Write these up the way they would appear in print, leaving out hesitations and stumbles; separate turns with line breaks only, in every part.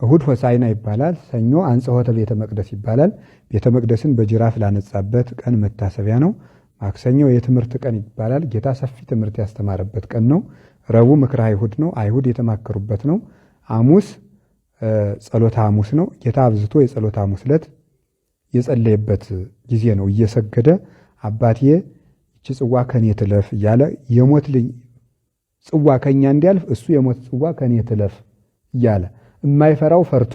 እሁድ ሆሳዕና ይባላል። ሰኞ አንጽሖተ ቤተ መቅደስ ይባላል። ቤተ መቅደስን በጅራፍ ላነጻበት ቀን መታሰቢያ ነው። ማክሰኞ የትምህርት ቀን ይባላል። ጌታ ሰፊ ትምህርት ያስተማረበት ቀን ነው። ረቡዕ ምክረ አይሁድ ነው። አይሁድ የተማከሩበት ነው። ሐሙስ ጸሎተ ሐሙስ ነው። ጌታ አብዝቶ የጸሎተ ሐሙስ ዕለት የጸለየበት ጊዜ ነው። እየሰገደ አባቴ ይህች ጽዋ ከኔ ትለፍ እያለ የሞት ጽዋ ከኛ እንዲያልፍ እሱ የሞት ጽዋ ከኔ ትለፍ እያለ የማይፈራው ፈርቶ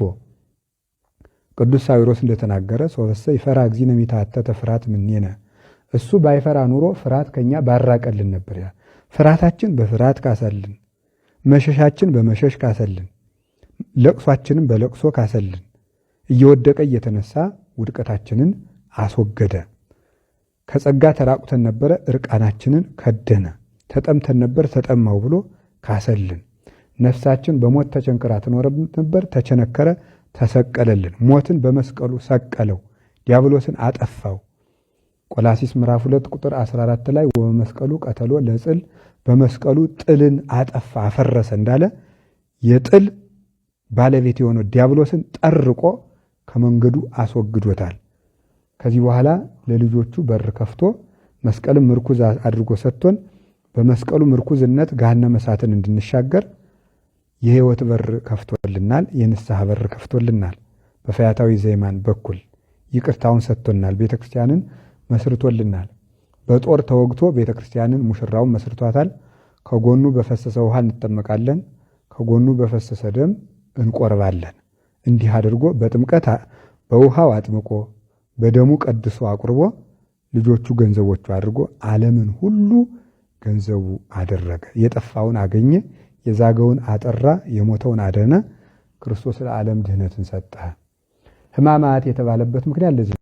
ቅዱስ ሳዊሮስ እንደተናገረ ሶበሰ ይፈራ እግዚእነ ሚታተተ ፍርሃት ምኔነ፣ እሱ ባይፈራ ኑሮ ፍርሃት ከኛ ባራቀልን ነበር። ያ ፍርሃታችን በፍርሃት ካሰልን፣ መሸሻችን በመሸሽ ካሰልን፣ ለቅሷችንን በለቅሶ ካሰልን፣ እየወደቀ እየተነሳ ውድቀታችንን አስወገደ። ከጸጋ ተራቁተን ነበረ፣ እርቃናችንን ከደነ። ተጠምተን ነበር፣ ተጠማው ብሎ ካሰልን። ነፍሳችን በሞት ተቸንክራ ትኖር ነበር፣ ተቸነከረ፣ ተሰቀለልን። ሞትን በመስቀሉ ሰቀለው፣ ዲያብሎስን አጠፋው። ቆላሲስ ምዕራፍ 2 ቁጥር 14 ላይ ወበመስቀሉ ቀተሎ ለጽል፣ በመስቀሉ ጥልን አጠፋ አፈረሰ እንዳለ የጥል ባለቤት የሆነው ዲያብሎስን ጠርቆ ከመንገዱ አስወግዶታል። ከዚህ በኋላ ለልጆቹ በር ከፍቶ መስቀልን ምርኩዝ አድርጎ ሰጥቶን በመስቀሉ ምርኩዝነት ገሃነመ እሳትን እንድንሻገር የሕይወት በር ከፍቶልናል። የንስሐ በር ከፍቶልናል። በፈያታዊ ዘይማን በኩል ይቅርታውን ሰጥቶናል። ቤተክርስቲያንን መስርቶልናል። በጦር ተወግቶ ቤተክርስቲያንን ሙሽራውን መስርቷታል። ከጎኑ በፈሰሰ ውሃ እንጠመቃለን፣ ከጎኑ በፈሰሰ ደም እንቆርባለን። እንዲህ አድርጎ በጥምቀት በውሃው አጥምቆ በደሙ ቀድሶ አቁርቦ ልጆቹ ገንዘቦቹ አድርጎ ዓለምን ሁሉ ገንዘቡ አደረገ። የጠፋውን አገኘ፣ የዛገውን አጠራ፣ የሞተውን አደነ። ክርስቶስ ለዓለም ድህነትን ሰጠ። ሕማማት የተባለበት ምክንያት ለዚህ